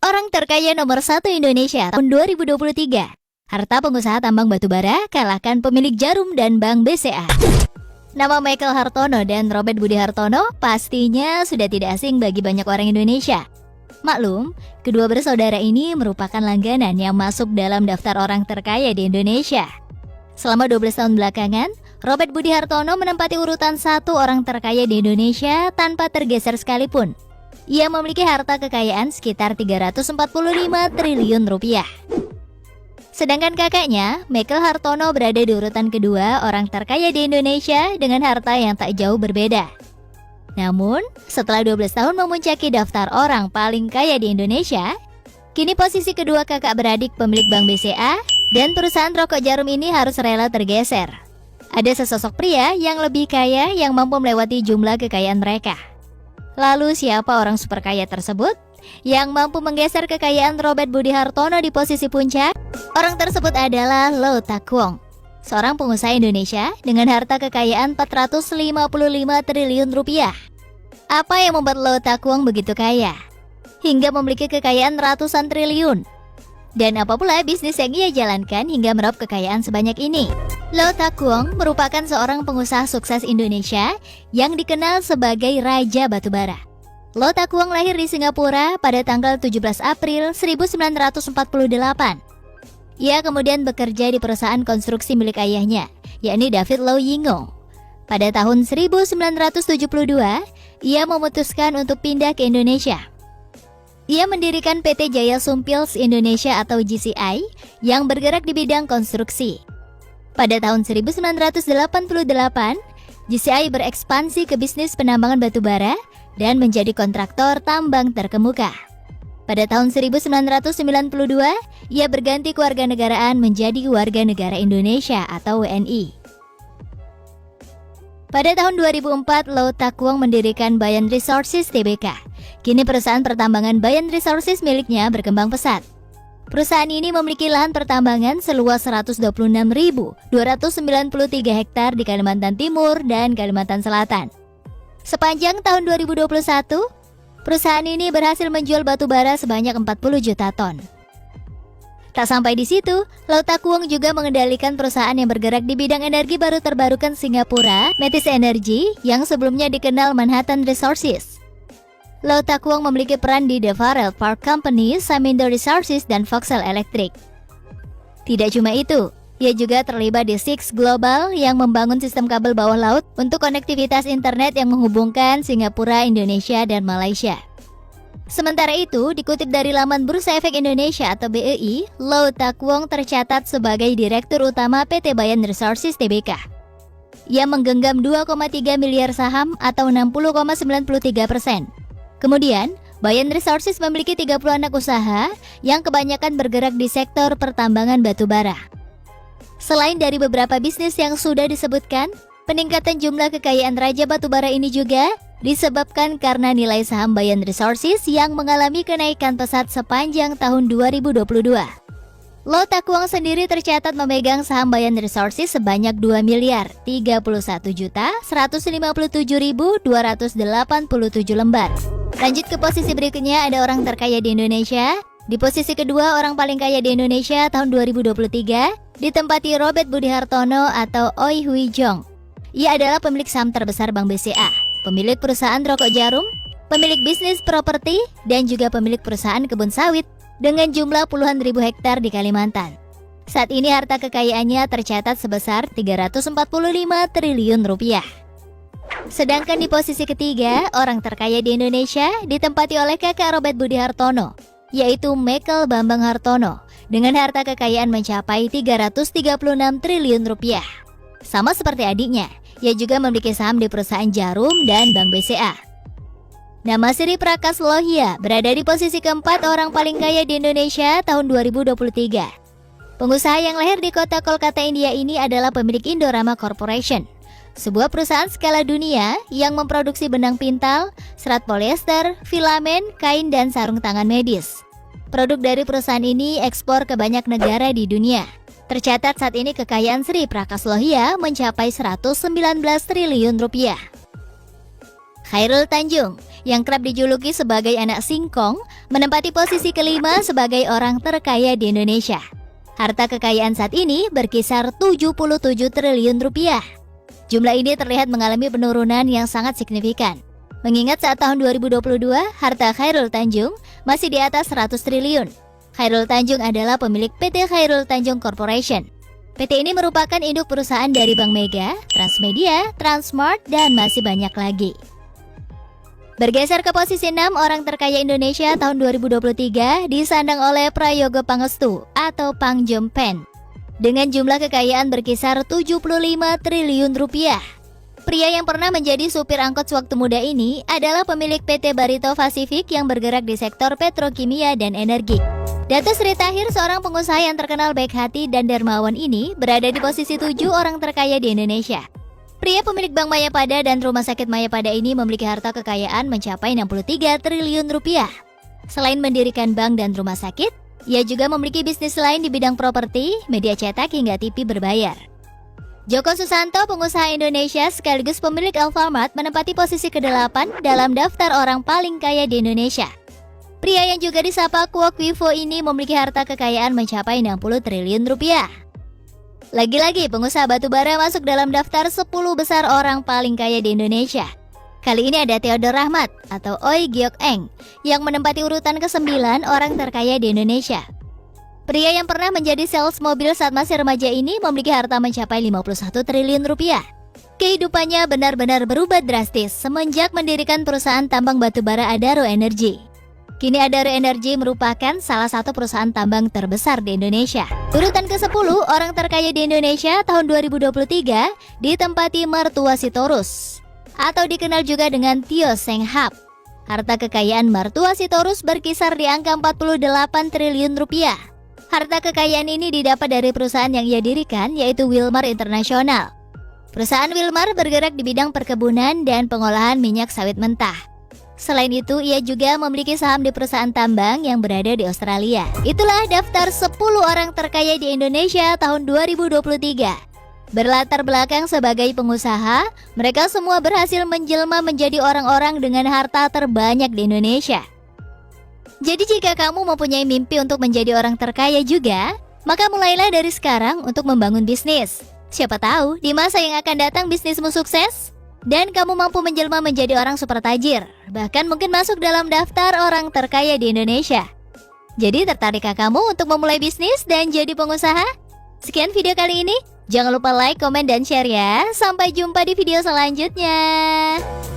Orang terkaya nomor 1 Indonesia tahun 2023. Harta pengusaha tambang batubara kalahkan pemilik Jarum dan Bank BCA. Nama Michael Hartono dan Robert Budi Hartono pastinya sudah tidak asing bagi banyak orang Indonesia. Maklum, kedua bersaudara ini merupakan langganan yang masuk dalam daftar orang terkaya di Indonesia. Selama 12 tahun belakangan, Robert Budi Hartono menempati urutan 1 orang terkaya di Indonesia tanpa tergeser sekalipun. Ia memiliki harta kekayaan sekitar 345 triliun rupiah. Sedangkan kakaknya, Michael Hartono berada di urutan kedua orang terkaya di Indonesia dengan harta yang tak jauh berbeda. Namun, setelah 12 tahun memuncaki daftar orang paling kaya di Indonesia, kini posisi kedua kakak beradik pemilik Bank BCA dan perusahaan rokok Jarum ini harus rela tergeser. Ada sesosok pria yang lebih kaya yang mampu melewati jumlah kekayaan mereka. Lalu siapa orang super kaya tersebut yang mampu menggeser kekayaan Robert Budi Hartono di posisi puncak? Orang tersebut adalah Lau Tak Kwong, seorang pengusaha Indonesia dengan harta kekayaan 455 triliun rupiah. Apa yang membuat Lau Tak Kwong begitu kaya hingga memiliki kekayaan ratusan triliun? Dan apa pula bisnis yang ia jalankan hingga meraup kekayaan sebanyak ini? Lau Tak Kwong merupakan seorang pengusaha sukses Indonesia yang dikenal sebagai Raja Batubara. Lau Tak Kwong lahir di Singapura pada tanggal 17 April 1948. Ia kemudian bekerja di perusahaan konstruksi milik ayahnya, yakni David Lau Yinggo. Pada tahun 1972, ia memutuskan untuk pindah ke Indonesia. Ia mendirikan PT Jaya Sumpils Indonesia atau JCI yang bergerak di bidang konstruksi. Pada tahun 1988, JCI berekspansi ke bisnis penambangan batubara dan menjadi kontraktor tambang terkemuka. Pada tahun 1992, ia berganti kewarganegaraan menjadi warga negara Indonesia atau WNI. Pada tahun 2004, Lau Tak Kwong mendirikan Bayan Resources Tbk. Kini perusahaan pertambangan Bayan Resources miliknya berkembang pesat. Perusahaan ini memiliki lahan pertambangan seluas 126.293 hektar di Kalimantan Timur dan Kalimantan Selatan. Sepanjang tahun 2021, perusahaan ini berhasil menjual batu bara sebanyak 40 juta ton. Tak sampai di situ, Lau Tak Kwong juga mengendalikan perusahaan yang bergerak di bidang energi baru terbarukan Singapura, Metis Energy, yang sebelumnya dikenal Manhattan Resources. Lau Tak Kwong memiliki peran di The Farrell Park Company, Samindo Resources, dan Vauxhall Electric. Tidak cuma itu, ia juga terlibat di Six Global yang membangun sistem kabel bawah laut untuk konektivitas internet yang menghubungkan Singapura, Indonesia, dan Malaysia. Sementara itu, dikutip dari laman Bursa Efek Indonesia atau BEI, Lau Tak Kwong tercatat sebagai Direktur Utama PT Bayan Resources Tbk. Ia menggenggam 2,3 miliar saham atau 60,93%. Kemudian, Bayan Resources memiliki 30 anak usaha yang kebanyakan bergerak di sektor pertambangan batubara. Selain dari beberapa bisnis yang sudah disebutkan, peningkatan jumlah kekayaan Raja Batubara ini juga disebabkan karena nilai saham Bayan Resources yang mengalami kenaikan pesat sepanjang tahun 2022. Lau Tak Kwong sendiri tercatat memegang saham Bayan Resources sebanyak 2.031.157.287 lembar. Lanjut ke posisi berikutnya, ada orang terkaya di Indonesia. Di posisi kedua orang paling kaya di Indonesia tahun 2023 ditempati Robert Budi Hartono atau Oi Hui Jong. Ia adalah pemilik saham terbesar Bank BCA, pemilik perusahaan rokok Jarum, pemilik bisnis properti, dan juga pemilik perusahaan kebun sawit dengan jumlah puluhan ribu hektar di Kalimantan. Saat ini harta kekayaannya tercatat sebesar 345 triliun rupiah. Sedangkan di posisi ketiga, orang terkaya di Indonesia ditempati oleh kakak Robert Budi Hartono, yaitu Michael Bambang Hartono, dengan harta kekayaan mencapai 336 triliun rupiah. Sama seperti adiknya, ia juga memiliki saham di perusahaan Jarum dan Bank BCA. Nama Sri Prakas Lohia berada di posisi keempat orang paling kaya di Indonesia tahun 2023. Pengusaha yang lahir di kota Kolkata, India ini adalah pemilik Indorama Corporation, sebuah perusahaan skala dunia yang memproduksi benang pintal, serat polyester, filamen, kain, dan sarung tangan medis. Produk dari perusahaan ini ekspor ke banyak negara di dunia. Tercatat saat ini kekayaan Sri Prakas Lohia mencapai 119 triliun rupiah. Chairul Tanjung, yang kerap dijuluki sebagai anak singkong, menempati posisi kelima sebagai orang terkaya di Indonesia. Harta kekayaan saat ini berkisar 77 triliun rupiah. Jumlah ini terlihat mengalami penurunan yang sangat signifikan. Mengingat saat tahun 2022, harta Chairul Tanjung masih di atas 100 triliun. Chairul Tanjung adalah pemilik PT Chairul Tanjung Corporation. PT ini merupakan induk perusahaan dari Bank Mega, Transmedia, Transmart, dan masih banyak lagi. Bergeser ke posisi 6 orang terkaya Indonesia tahun 2023 disandang oleh Prayogo Pangestu atau Pang Jompen dengan jumlah kekayaan berkisar 75 triliun rupiah. Pria yang pernah menjadi supir angkot sewaktu muda ini adalah pemilik PT Barito Pacific yang bergerak di sektor petrokimia dan energi. Dato Sri Tahir, seorang pengusaha yang terkenal baik hati dan dermawan ini, berada di posisi 7 orang terkaya di Indonesia. Pria pemilik Bank Mayapada dan Rumah Sakit Mayapada ini memiliki harta kekayaan mencapai 63 triliun rupiah. Selain mendirikan bank dan rumah sakit, ia juga memiliki bisnis lain di bidang properti, media cetak hingga TV berbayar. Joko Susanto, pengusaha Indonesia sekaligus pemilik Alfamart, menempati posisi ke-8 dalam daftar orang paling kaya di Indonesia. Pria yang juga disapa Kwok Wivo ini memiliki harta kekayaan mencapai 60 triliun rupiah. Lagi-lagi pengusaha batubara masuk dalam daftar 10 besar orang paling kaya di Indonesia. Kali ini ada Theodor Rahmat atau Oi Geok Eng yang menempati urutan ke-9 orang terkaya di Indonesia. Pria yang pernah menjadi sales mobil saat masih remaja ini memiliki harta mencapai 51 triliun rupiah. Kehidupannya benar-benar berubah drastis semenjak mendirikan perusahaan tambang batubara Adaro Energy. Kini Adaro Energy merupakan salah satu perusahaan tambang terbesar di Indonesia. Urutan ke-10 orang terkaya di Indonesia tahun 2023 ditempati Mertua Sitorus atau dikenal juga dengan Tio Seng Hap. Harta kekayaan Mertua Sitorus berkisar di angka 48 triliun rupiah. Harta kekayaan ini didapat dari perusahaan yang ia dirikan, yaitu Wilmar International. Perusahaan Wilmar bergerak di bidang perkebunan dan pengolahan minyak sawit mentah. Selain itu, ia juga memiliki saham di perusahaan tambang yang berada di Australia. Itulah daftar 10 orang terkaya di Indonesia tahun 2023. Berlatar belakang sebagai pengusaha, mereka semua berhasil menjelma menjadi orang-orang dengan harta terbanyak di Indonesia. Jadi jika kamu mempunyai mimpi untuk menjadi orang terkaya juga, maka mulailah dari sekarang untuk membangun bisnis. Siapa tahu di masa yang akan datang bisnismu sukses dan kamu mampu menjelma menjadi orang super tajir, bahkan mungkin masuk dalam daftar orang terkaya di Indonesia. Jadi tertarikkah kamu untuk memulai bisnis dan jadi pengusaha? Sekian video kali ini, jangan lupa like, komen, dan share ya. Sampai jumpa di video selanjutnya.